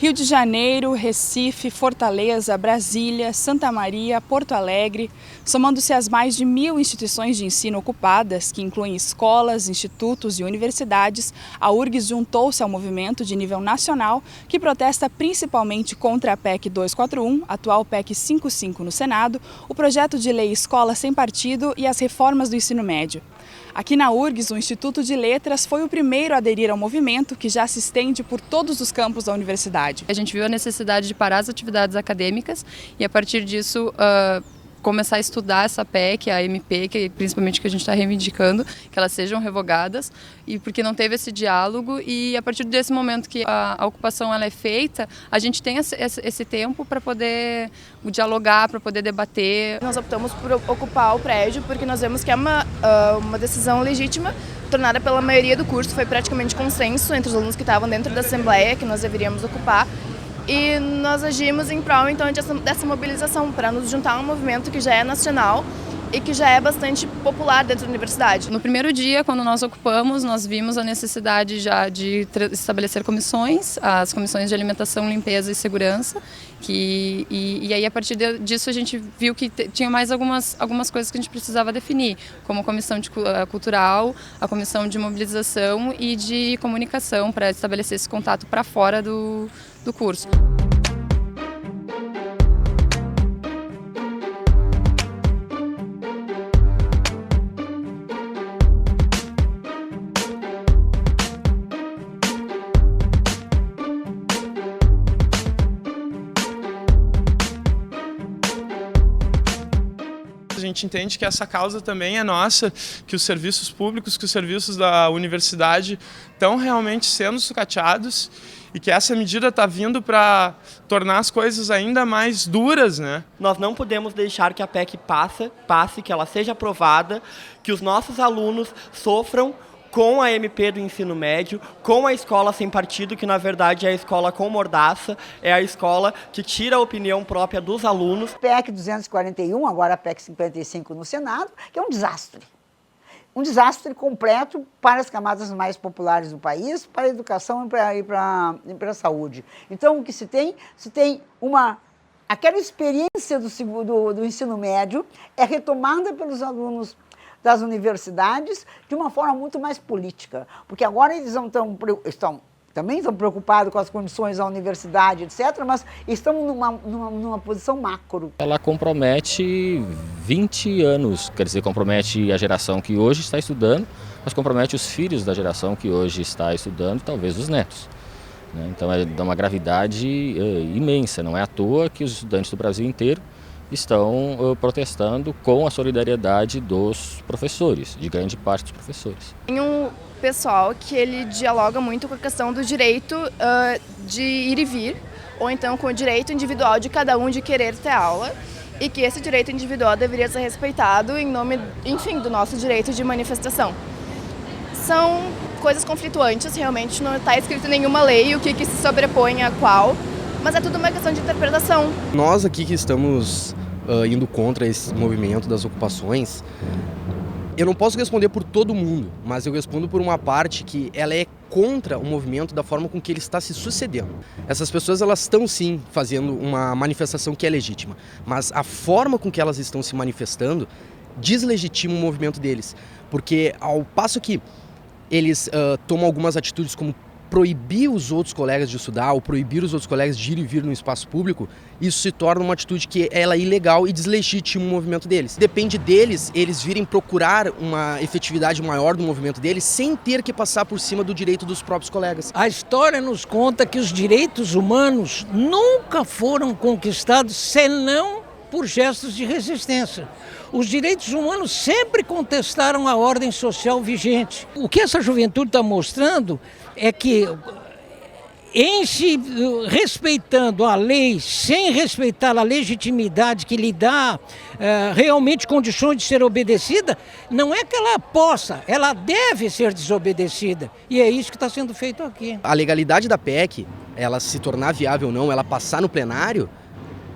Rio de Janeiro, Recife, Fortaleza, Brasília, Santa Maria, Porto Alegre, somando-se às mais de 1.000 instituições de ensino ocupadas, que incluem escolas, institutos e universidades, a URGS juntou-se ao movimento de nível nacional que protesta principalmente contra a PEC 241, atual PEC 55 no Senado, o projeto de lei Escola Sem Partido e as reformas do ensino médio. Aqui na URGS, o Instituto de Letras foi o primeiro a aderir ao movimento, que já se estende por todos os campos da universidade. A gente viu a necessidade de parar as atividades acadêmicas e, a partir disso, começar a estudar essa PEC, a MP, que principalmente que a gente está reivindicando, que elas sejam revogadas, e porque não teve esse diálogo, e a partir desse momento que a ocupação ela é feita, a gente tem esse tempo para poder dialogar, para poder debater. Nós optamos por ocupar o prédio porque nós vemos que é uma decisão legítima, tornada pela maioria do curso, foi praticamente consenso entre os alunos que estavam dentro da Assembleia que nós deveríamos ocupar. E nós agimos em prol então dessa mobilização, para nos juntar a um movimento que já é nacional e que já é bastante popular dentro da universidade. No primeiro dia, quando nós ocupamos, nós vimos a necessidade já de estabelecer comissões, as comissões de alimentação, limpeza e segurança, e aí a partir disso a gente viu que tinha mais algumas coisas que a gente precisava definir, como a comissão cultural, a comissão de mobilização e de comunicação, para estabelecer esse contato para fora do curso. A gente entende que essa causa também é nossa, que os serviços públicos, que os serviços da universidade estão realmente sendo sucateados e que essa medida está vindo para tornar as coisas ainda mais duras, né? Nós não podemos deixar que a PEC passe, que ela seja aprovada, que os nossos alunos sofram com a MP do ensino médio, com a escola sem partido, que na verdade é a escola com mordaça, é a escola que tira a opinião própria dos alunos. PEC 241, agora a PEC 55 no Senado, que é um desastre. Um desastre completo para as camadas mais populares do país, para a educação e para a saúde. Então, o que se tem? Se tem aquela experiência do ensino médio é retomada pelos alunos das universidades de uma forma muito mais política, porque agora eles também estão preocupados com as condições da universidade, etc., mas estão numa posição macro. Ela compromete 20 anos, quer dizer, compromete a geração que hoje está estudando, mas compromete os filhos da geração que hoje está estudando, talvez os netos. Então é de uma gravidade imensa, não é à toa que os estudantes do Brasil inteiro estão protestando com a solidariedade dos professores, de grande parte dos professores. Tem um pessoal que ele dialoga muito com a questão do direito de ir e vir, ou então com o direito individual de cada um de querer ter aula, e que esse direito individual deveria ser respeitado em nome, enfim, do nosso direito de manifestação. São coisas conflituantes, realmente não está escrito em nenhuma lei o que se sobrepõe a qual, mas é tudo uma questão de interpretação. Nós aqui que estamos indo contra esse movimento das ocupações, eu não posso responder por todo mundo, mas eu respondo por uma parte que ela é contra o movimento da forma com que ele está se sucedendo. Essas pessoas elas estão sim fazendo uma manifestação que é legítima, mas a forma com que elas estão se manifestando deslegitima o movimento deles, porque ao passo que eles tomam algumas atitudes como proibir os outros colegas de estudar ou proibir os outros colegas de ir e vir no espaço público, isso se torna uma atitude que ela é ilegal e deslegitima o movimento deles. Depende deles, eles virem procurar uma efetividade maior do movimento deles sem ter que passar por cima do direito dos próprios colegas. A história nos conta que os direitos humanos nunca foram conquistados senão por gestos de resistência. Os direitos humanos sempre contestaram a ordem social vigente. O que essa juventude está mostrando é que, em se respeitando a lei, sem respeitar a legitimidade que lhe dá realmente condições de ser obedecida, não é que ela possa, ela deve ser desobedecida. E é isso que está sendo feito aqui. A legalidade da PEC, ela se tornar viável ou não, ela passar no plenário,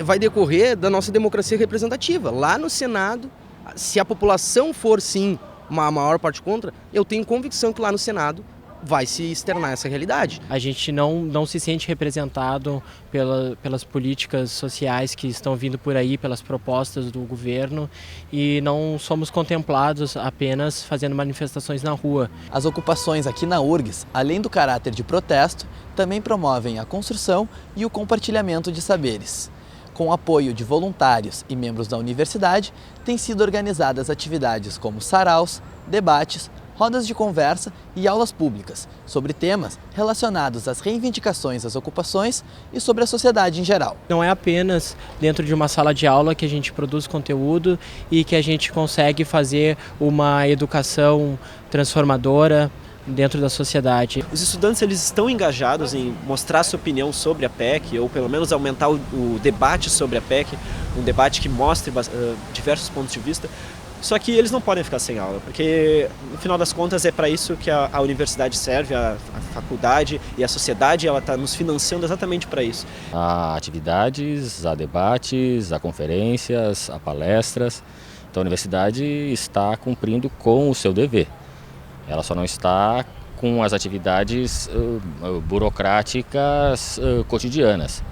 vai decorrer da nossa democracia representativa. Lá no Senado, se a população for sim uma maior parte contra, eu tenho convicção que lá no Senado vai se externar essa realidade. A gente não se sente representado pelas políticas sociais que estão vindo por aí, pelas propostas do governo, e não somos contemplados apenas fazendo manifestações na rua. As ocupações aqui na URGS, além do caráter de protesto, também promovem a construção e o compartilhamento de saberes. Com o apoio de voluntários e membros da universidade, têm sido organizadas atividades como saraus, debates, rodas de conversa e aulas públicas sobre temas relacionados às reivindicações das ocupações e sobre a sociedade em geral. Não é apenas dentro de uma sala de aula que a gente produz conteúdo e que a gente consegue fazer uma educação transformadora dentro da sociedade. Os estudantes eles estão engajados em mostrar sua opinião sobre a PEC, ou pelo menos aumentar o debate sobre a PEC, um debate que mostre diversos pontos de vista. Só que eles não podem ficar sem aula, porque no final das contas é para isso que a universidade serve, a faculdade e a sociedade, ela está nos financiando exatamente para isso. Há atividades, há debates, há conferências, há palestras. Então a universidade está cumprindo com o seu dever. Ela só não está com as atividades burocráticas cotidianas.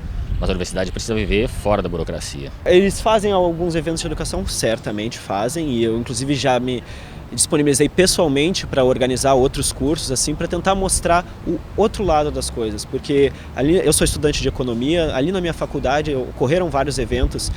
Mas a universidade precisa viver fora da burocracia. Eles fazem alguns eventos de educação, certamente fazem, e eu inclusive já me disponibilizei pessoalmente para organizar outros cursos, assim, para tentar mostrar o outro lado das coisas, porque ali eu sou estudante de economia, ali na minha faculdade ocorreram vários eventos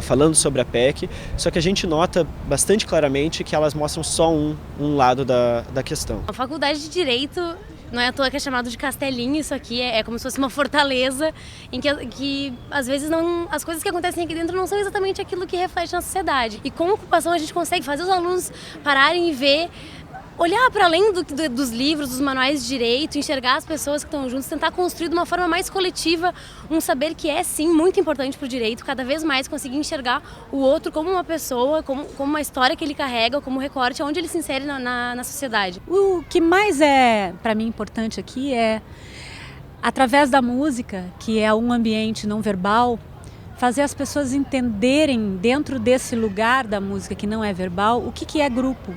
falando sobre a PEC, só que a gente nota bastante claramente que elas mostram só um lado da questão. A faculdade de Direito não é à toa que é chamado de castelinho, isso aqui é como se fosse uma fortaleza em que às vezes as coisas que acontecem aqui dentro não são exatamente aquilo que reflete na sociedade. E com a ocupação a gente consegue fazer os alunos pararem e ver, olhar para além dos livros, dos manuais de direito, enxergar as pessoas que estão juntas, tentar construir de uma forma mais coletiva um saber que é sim muito importante para o direito, cada vez mais conseguir enxergar o outro como uma pessoa, como uma história que ele carrega, como um recorte, onde ele se insere na sociedade. O que mais é para mim importante aqui é, através da música, que é um ambiente não verbal, fazer as pessoas entenderem dentro desse lugar da música que não é verbal, o que é grupo.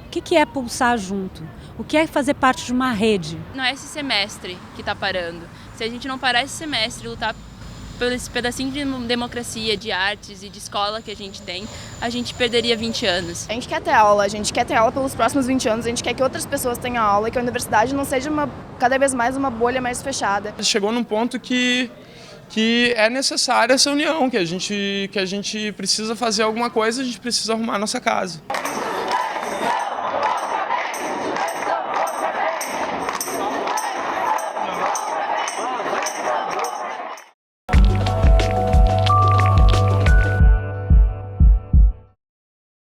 O que é pulsar junto? O que é fazer parte de uma rede? Não é esse semestre que está parando. Se a gente não parar esse semestre e lutar por esse pedacinho de democracia, de artes e de escola que a gente tem, a gente perderia 20 anos. A gente quer ter aula, pelos próximos 20 anos, a gente quer que outras pessoas tenham aula e que a universidade não seja cada vez mais uma bolha mais fechada. Chegou num ponto que é necessária essa união, que a gente precisa fazer alguma coisa, a gente precisa arrumar a nossa casa.